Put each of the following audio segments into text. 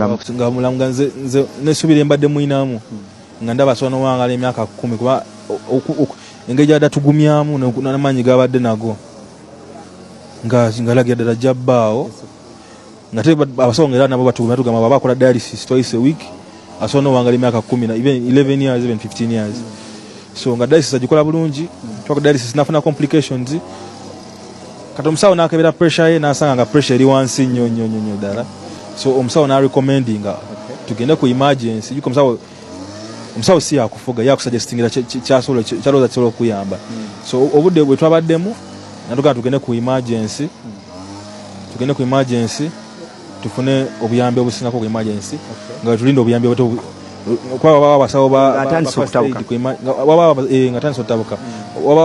nga mulamu nze nesubira embadde muinamu nga ndaba sono wangala emyaka 10 kuba engeri adatugumyamu n'amanyi gabadde nago nga lagira ddala jabbaawo nga te abasawo era nabo batugumya tugamba baba akola dialysis twice a week asono wangala emyaka 10 even 11 years even 15 years so nga dialysis agikola bulungi twako dialysis nafuna complications kati omusawo nakebera pressure ye nasanga nga pressure eri wansi nnyo ddala so omusawo na recommending tugende ku emergency yuko omusawo si yakufuga yakusuggestingira kyaloza kisobola okuyamba so obudde bwe twabaddemu natugaa tugende ku emergency tufune obuyambi obusingako ku emergency nga tulinde obuyambi kwa basawo ba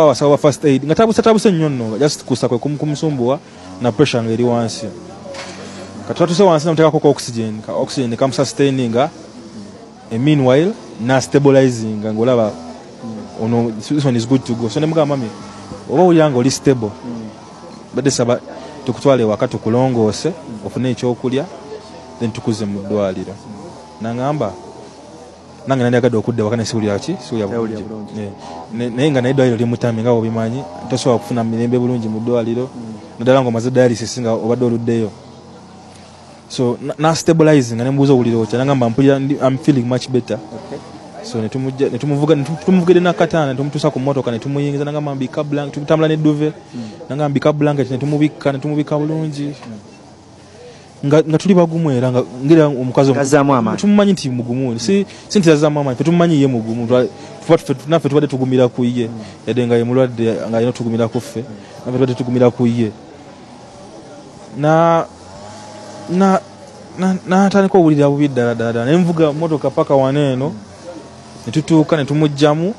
basawo ba first aid nga tabuse nnyo nno just kusa kwe kumusumbuwa na pressure ngeri wansi katatu se wansi namutekako oxygen kamusustaininga meanwhile na stabilizing ngolaba ono this one is good to go so nemugamba mami oba uyango li stable bade saba tukutwale wakati kulongose ofune ekyokulya then tukuze mu ddwaliro nangamba nange nani agado okudde wakane siuli yachi siuli bulungi naye nga naidwaliro limutami nga obimanyi tosobola kufuna mirembe bulungi mu ddwaliro nadala ngo maze dialysis nga obadde oluddeyo so na stabilizing and mbuzo uliro chanangamba mpulira I'm feeling much better so netumuvugide na katana netumtusa ku motoka netumuyingiza nangamba mbika blanket tutambula ne duve nangamba mbika blanket netumubika bulungi nga tuli bagumu era nga ngira omukazi tumumanyi nti mugumu si ntizaza mama tumumanyi ye mugumu nafe tubadde tugumira ku ye yade nga yemulwadde nga yino tugumira ku ffe nafe tubadde tugumira ku ye na atandika obulira bubi ddala nenvuga motoka paka waneeno netutuuka netumugjamu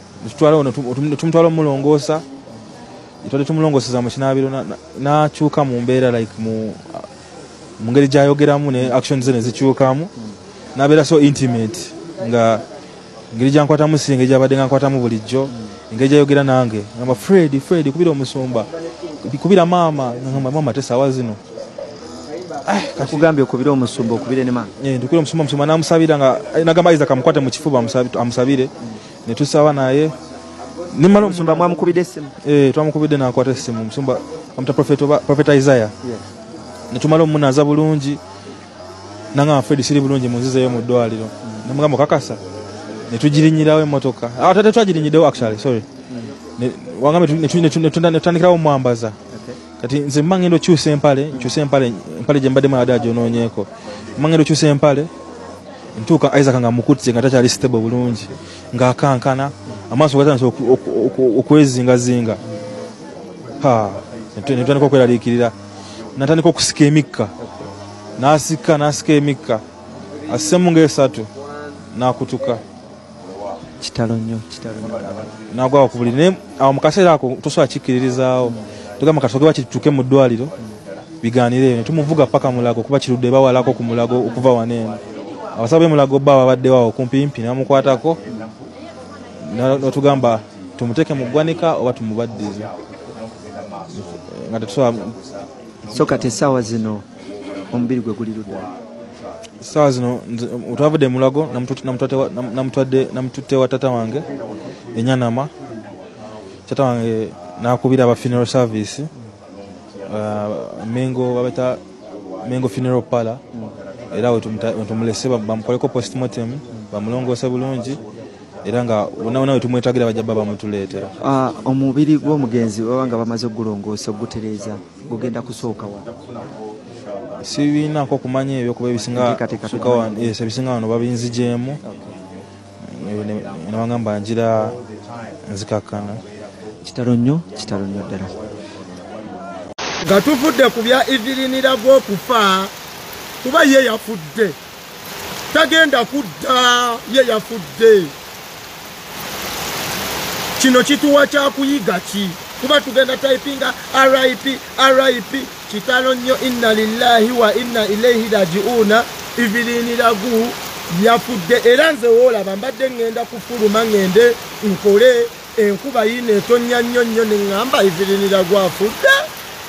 tumutwala omulongoosa twali tumulongooseza mu kinaabiro nakyuka mu mbeera like mu ngeri gyayogeramu ne action ze nezikyukamu nabeera so intimate nga ngeri gyankwatamu si engeri gyabadde nga nkwatamu bulijjo engeri gyayogera nange ngamba Fred kubira omusumba kubira mama tesawa zino kakugambye okubira omusumba okubire ne mama ndukira omusumba namusabira nga nagamba Isaac amukwate mu kifuba amusabire netusaba naye nimalo omusumba mwamukubide essimu twamukubide nakwata essimu omusumba amuta prophet Isaiah netumala omunaza bulungi nanga Fred siri bulungi munzizeyo mu ddwaliro namugamba kakasa netugirinyirawo emmotoka tate twagirinyiddewo actually sorry wangambe netutandikirawo mwambaza kati nze mmangendo kyusa empale gye mbadde mwada gyonoonyeeko mmangendo kyusa empale ntuuka Isaac nga mukutse nga takyali stable bulungi ng'akankana amaaso gatandise okwezingazinga netutandika okweraliikirira natandika okusika emikka nasika emikka asemu ng'esatu nakutuka kitalo nnyo nagwawo ku buliri naye awo mu kaseera ako tosobola kikkiririzaawo tugamba katusoge bakituuke mu ddwaliro bigaanire netumuvuga paka mulago kuba kirudde bawalako ku mulago okuva waneeno abasawo b'emulago bba babaddewawo kumpimpi namukwatako natugamba tumuteeke mu ggwanika oba tumubaddize nga tetusobola so kati essaawa zino omubiri gwe guli ludda essaawa zino twavudde mulago namututte wa tata wange enyanama tata wange nakubira aba funeral service Mengo funeral parlor era we tumulese bamukoleko postmortem bamulongoose bulungi era nga nawe tumwetagira bajja baba bamutuleetera omubiri gw'omugenzi wabanga bamaze ogulongoosa ogutereeza gugenda kusooka wa sibiinako kumanya ebyo kuba ebisinga wano babinzigyemu nebagamba njira nzikakkana kitalo nnyo ddala nga tuvudde ku bya Evelyn Lagu okufa kuba ye yafudde tagenda kudda ye yafudde kino kituwa kyakuyiga ki kuba tugenda typinga RIP kitalo nnyo inna lillahi wa inna ilaihi rajiuna Evelyn Lagu yafudde era nze woolaba mbadde ngenda kufuluma ngende nkole enkuba yine etonya nnyo neŋŋamba Evelyn Lagu afudde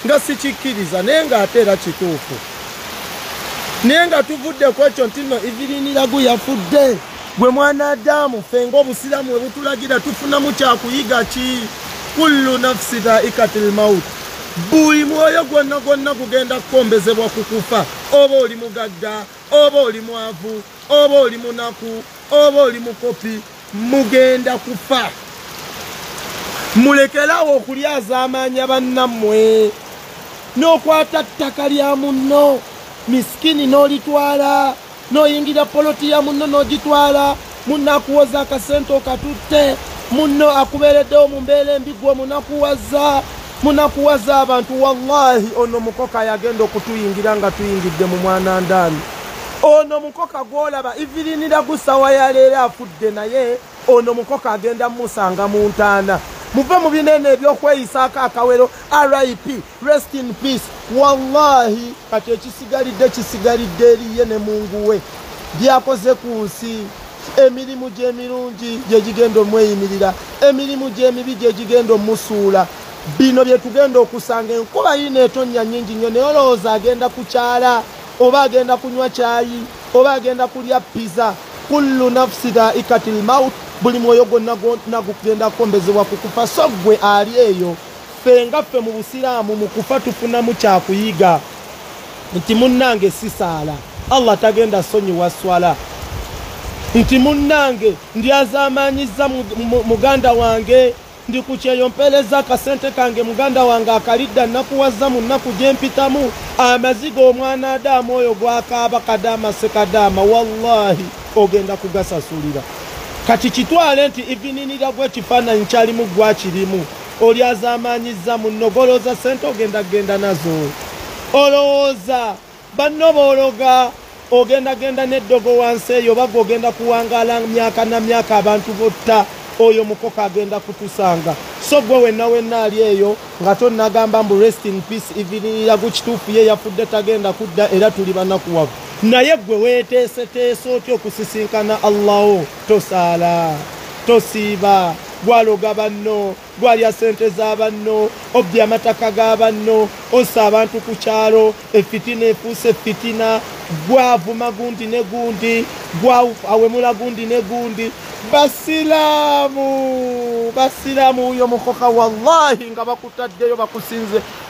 nga sikikkiriza naye ng'ate era kituufu naye nga tuvudde ku ekyo nti nno Evelyn Lagu yafudde. Gwe mwana Adamu ffe ng'obusiramu bwe butulagira tufunamu kyakuyiga ki? Kullu nafsi dhaikatil maut. Buli mwoyo gwonna gwonna gugenda kukombezebwa ku kufa. Oba oli mugagga, oba oli mwavu, oba oli munaku, oba oli mukopi, mugenda kufa. Mulekerawo okulyaza amaanya bannammwe n'okwata ttaka lya munno miskini n'olitwala n'oyingira poloti ya munno n'ogitwala munno akuwoza akasente okatutte munno akubeereddewo mu mbeera embi gwe munakuwaza abantu. Wallahi ono mukoka yagenda okutuyingira nga tuyingidde mu mwana ndaani. Ono mukoka gw'olaba Evelyn Lagu sawa ya leero afudde, naye ono mukoka agenda musanga mu ntaana. Muve mu binene ebyokweyisaako akawero. RIP, rest in peace. Wallahi kati ekisigalidde eriye ne mungu we byakoze ku nsi. Emirimu gy'emirungi gye gigenda omweyimirira, emirimu gy'emibi gye gigenda omusuula. Bino bye tugenda okusanga enkuba yina etonnya nnyingi nnyo, naye olowooza agenda kukyala oba agenda kunywa kyayi oba agenda kulya pizza. Kullu nafsi dhaikatil maut. Buli mwoyo gwonna gugenda kukombezebwa ku kufa. So gwe ali eyo, ffe nga ffe mu busiraamu mu kufa tufunamu kyakuyiga nti munnange sisaala, Allah tagenda sonyiwa swala. Nti munnange ndyazaamaanyizza muganda wange, ndi ku kyeyo mpeereza akasente kange muganda wange akalidda nnakuwazza mu nnaku gye mpitamu. Amazigo omwana Adamu oyo gwakaaba kadaama sekadaama, wallahi ogenda kugasasulira. Kati kitwale nti Evelyn Lagu ekifaananyi kyalimu gwakirimu, olyazaamaanyizza munno, golooza sente ogenda nazo, olowooza banno boologa ogenda n'eddogo wansi eyo baga ogenda kuwangaala myaka na myaka abantu botta. Oyo mukoka agenda kutusanga. So gwe wenna ali eyo nga tonnagamba mbu rest in peace Evelyn Lagu, kituufu ye yafudde tagenda kudda era tuli banakuwavu. Naye gwe weeteeseteese otya okusisinkana Allahu? Tosaala, tosiiba, gwaloga banno, gwalya sente z'abanno, obbye amataka g'abanno, ossa abantu ku kyalo, effitina efuuse effitina, gwavuma gundi ne gundi, awemula gundi ne gundi. Basiraamu uyo mukoka wallahi nga bakutaddeyo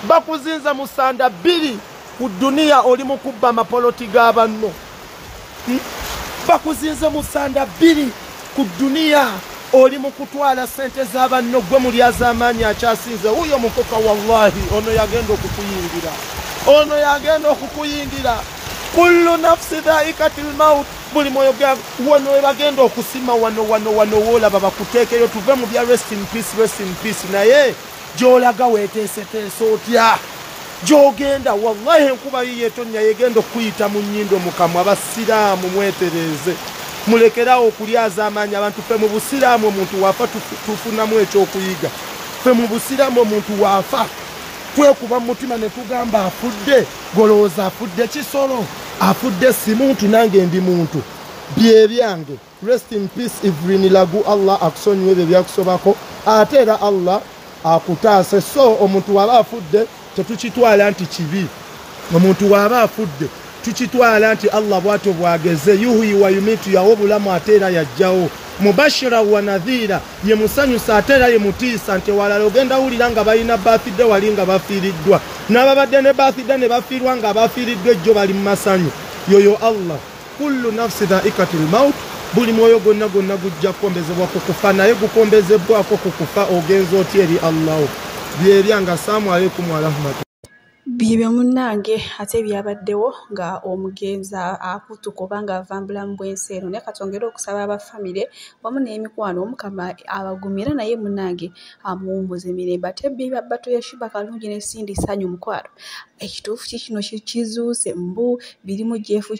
bakuzinze mu sanda bbiri ku duniya oli mu kubba amapoloti g'abanno. Bakuzinze mu sanda bbiri ku duniya oli mu kutwala sente z'abanno, gwe mulyaza amaanyi akyasinze. Uyo mukoka wallahi ono yagenda okukuyingira. Kullu nafsi dhaikatil maut. Buli mwoyo wano bagenda okusima wano woolaba bakuteekeyo. Tuve mu bya rest in peace. Naye gy'olaga weeteeseteese otya? Gy'ogenda wallahi enkuba yiye etonnya yegenda okuyita mu nnyindo mu kamwa. Abasiraamu mwetereze, mulekerawo okulyaza amaanyi abantu. Ffe mu busiraamu omuntu waafa tufunamu ekyokuyiga. Ffe mu busiraamu omuntu waafa twekuba mu mutima ne tugamba afudde. Golowooza afudde kisolo? Afudde si muntu, nange ndi muntu. Bye byange. Rest in peace Evelyn Lagu. Allah akusonyiwe ebyo byakusobako, ate era Allah akutaase. So omuntu waba afudde tetukitwala nti kibi. Omuntu waba afudde tukitwala nti Allah bw'atyo bwageze. Yuhyi wa yumitu, yawa obulamu ate era yajjawo. Mubashira wa nadhira, ye musanyusa ate era ye mutiisa. Nti walala ogenda wulira nga balina birthday wali nga bafiiriddwa, n'ababadde ne birthday ne bafiirwa nga bafiiriddwa ejjo bali mu masanyu. Yoyo Allah. Kullu nafsi dhaikatil maut. Buli mwoyo gwonna gujja kukombezebwa ku kufa, naye gukombezebwako ku kufa ogenza otya eri Allah? Byebyanga. Assalamu alaikum wa rahmatullahi. Bibyo munnange ate byabaddewo nga omugenza akutuka oba nga avambula mu bwensi eno, naye katongere okusaba abafamire wamu n'emikwano Omukama abagumira, naye munnange amuwumbuza emirembe. Ate biba bbato ya Shiba Kalungi ne Sindi Sanyu Mukwano, ekituufu kino kizuuse mbu birimu Jeff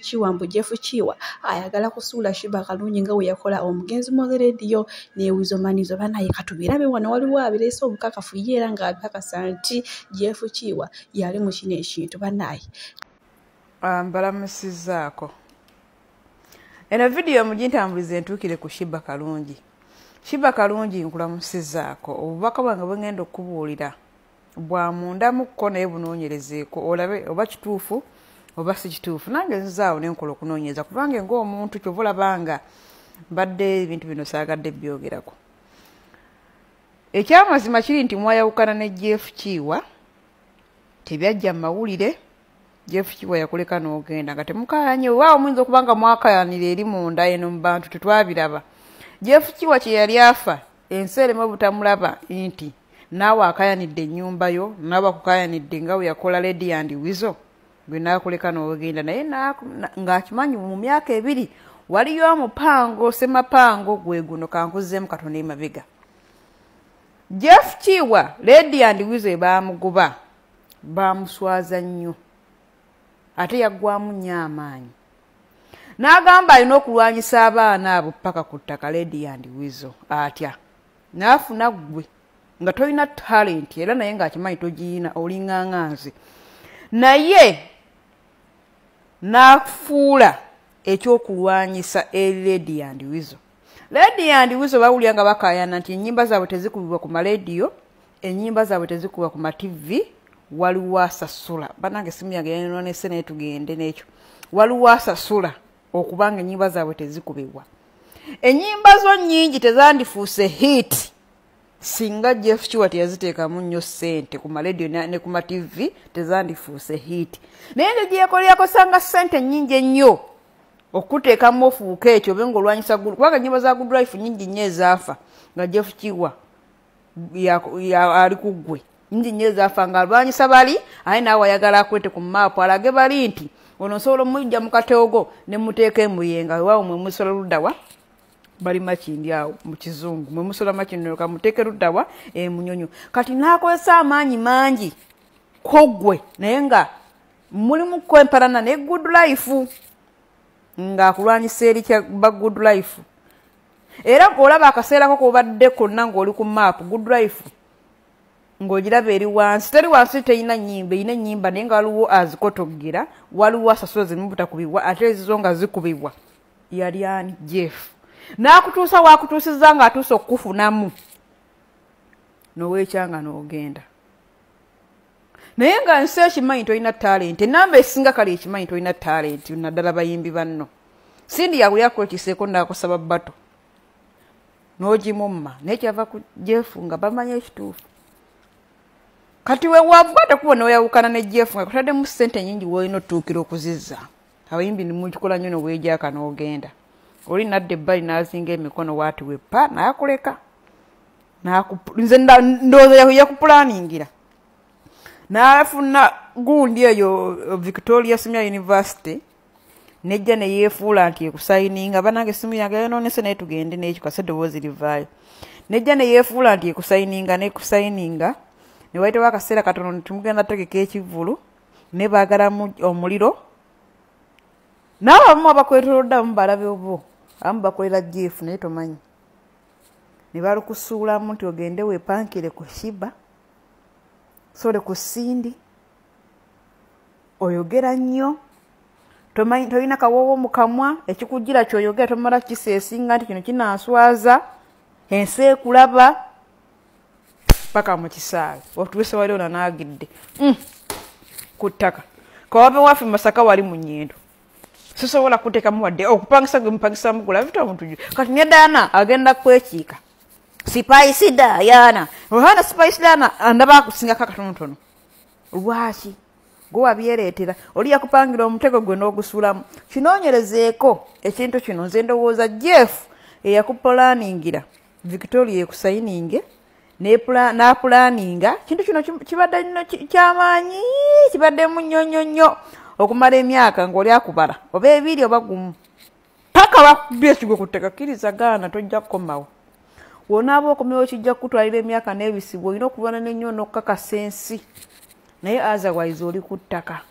Kiwa ayagala kusuula Shiba Kalungi nga we yakola omugenzi mu leediyo n'ewizo manizo. Banaye katubirabe wano waliwo abireese obukakafu ye era nga abikakasa nti Jeff Kiwa yali mu kino ekintu. Banaye mbalamusizaako eno vidiyo mugintambulize entuukire ku Shiba Kalungi. Shiba Kalungi nkulamusizaako, obubaka bwange bwe ngenda okubuulira bwa mundamuko naye bunoonyerezeeko olabe oba kituufu oba si kituufu. Nange nzizaawo nenkola okunoonyereza kubanga ng'omuntu kyova olabanga mbadde ebintu bino saagadde byogerako. Ekyamazima kiri nti mwayawukana ne Jeff Kiwa tebyajja mu mawulire. Jeff Kiwa yakuleka n'ogenda nga temukayanye waawo muyinza okuba nga mwakayanira eri munda eno mu bantu tetwabiraba. Jeff Kiwa kye yali afa ensi erema obutamulaba nti naawe akayanidde ennyumba yo naawe akukayanidde nga we yakola Lady and Wizo gwe naakuleka n'ogenda naye ng'akimanyi mu myaka 2 waliyo omupango semapango gwe guno kankuzeemu Katonda emabega. Jeff Kiwa Lady and Wizo baamugoba baamuswaza nnyo ate yaggwamu nnyo amaanyi n'agamba alina okulwanyisa abaana abo paka ku ttaka Lady and Wizo atya n'afuna ggwe nga tolina talent era naye ng'akimanyi togiyina oliŋŋaŋŋanzi naye n'afuula ekyokulwanyisa eri Lady and Wizo. Lady and Wizo bawulira nga bakayana nti ennyimba zaabwe tezikubibwa ku malediyo, ennyimba zaabwe tezikubibwa ku mativi, waliwo asasula. Banange simu yange yanonese naye tugende n'ekyo. Waliwo asasula okubanga ennyimba zaabwe tezikubibwa. Ennyimba zo nnyingi tezandifuuse hit singa Jeff Kiwa teyaziteekamu nnyo ssente ku malediyo ne ku mativi tezandifuuse hit. Naye nge gye yakolerako sanga ssente nnyingi ennyo okuteekamu ofuuka ekyo obe ng'olwanyisa kubanga ennyimba za Good Life nnyingi nnyo ezaafa nga Jeff Kiwa ali ku ggwe. Nnyingi nnyo ezaafa ng'alwanyisa bali aye naawe ayagala akwete ku maapu alage bali nti ono osobola omujja mu kateogo ne muteeka emuyenga waawo mwe musola luddawa bali makindi awo mu kizungu mwe musola makindi ka muteeke luddawa emunyonyo kati n'akozesa amaanyi mangi kogwe naye nga mulimu kwempalana ne Good Life ng'akulwanyisa eri ba Good Life era olaba akaseerako kobadde konna ng'oli ku maapu Good Life ng'ogiraba eri wansi teri wansi teyina nnyimba eyina ennyimba naye nga waliwo azikotogera waliwo asasula zirimu butakubibwa ate ezizo nga zikubibwa yali ani Jeff n'akutuusa waakutuusizza ng'atuusa okukufunamu n'oweekyanga n'ogenda naye nga nsi ekimanyi tolina talenti enamba esinga kale ekimanyi tolina talenti naddala bayimbi banno sindi yaguli yakwekiseeko n'akusaba bato n'ogimumma naye kyava ku Jeff nga bamanya ekituufu kati we wavuga tekubona weyawukana ne Jeff nga kutaddemu ssente nnyingi woolina otuukira okuzizza abayimbi nimukikola nnyo noweejaka n'ogenda oli nadda ebbali n'azinga emikono waati weppa n'akuleka nze ndowooza yakupulaningira n'afuna gundi eyo Victoria Senior University nejja ne yeefuula nti ekusayininga banange essimu yange yonoonese naye tugende n'ekyo kase eddoboozi livaayo nejja ne yeefuula nti ekusayininga n'ekusayininga ne wayitawo akaseera katono nti mugenda tegeka ekivvulu ne baagalamu omuliro naawe abamu abakwetolodde abamu balabe obo abamu bakolera Jeff naye tomanyi ne balukusuulamu nti ogende weepankire ku Shiba sole ku Sindi oyogera nnyo tolina kawoowo mu kamwa ekikujjira ky'oyogera tomala kiseesinga nti kino kinanswaza ensi ekulaba paka mu kisaawe otuuse wali ona naagidde ku ttaka kawabe waffe Masaka wali mu nnyendo sisobola kuteekamu wadde okupangisa gwe mupangisa mugula bita omuntu kati ne Daana agenda kwekiika Spice Diana ohana Spice Diana andaba akusingako akatonotono lwaki gwe wabyereetera oli yakupangira omutego gwe n'ogusuulamu kinoonyerezeeko ekintu kino nze ndowooza Jeff eyakupulaningira Victoria ekusayininge n'apulaninga kintu kino kibadde nnyo kyamaanyi kibaddemu nnyo okumala emyaka ng'oli akubala oba 2 oba 1 paka bakubye ekigwe ku ttaka kkiriza gaana tojja kukomawo wonaaba okomyewo kijja kukutwalira emyaka n'ebisibu olina okubona n'ennyo n'okukakasa ensi naye otherwise oli ku ttaka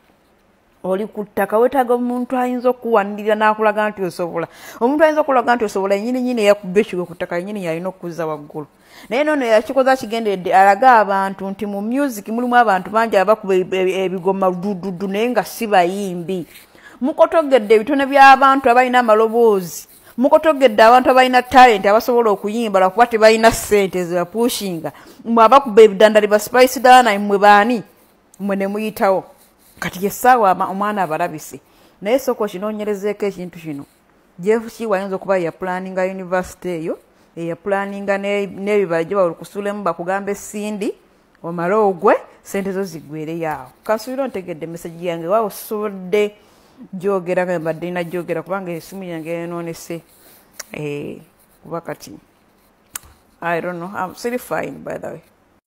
wetaaga omuntu ayinza okuwanirira n'akulaga nti osobola omuntu ayinza okulaga nti osobola ennyini eyakubba ekigwe ku ttaka yennyini yalina okuzza waggulu naye noono yakikoze akigenderedde alaga abantu nti mu music mulimu abantu bangi abakuba ebigoma dududu naye nga si bayimbi mukotogedde ebitone by'abantu abalina amaloboozi mukotogedde abantu abalina talenti abasobola okuyimba lwakuba tebalina ssente zebapushinga mwe abakuba ebidandali ba Spice Diana mmwe baani mmwe ne muyitawo kati essaawa omwana abalabise naye sooka okinoonyerezeeko ekintu kino jeff wayinza okuba yapulaninga university eyo eyapulaninga n'ebibala gye bawula kusuulemu bakugamba esindi omale ogwe sente zo ziggwereyo awo kansuubira ontegedde meseji yange waawe osobodde gyogera nga mbadde nina gyogera kubanga esimu yange yenoonese kuba kati I don't know. I'm still fine, by the way.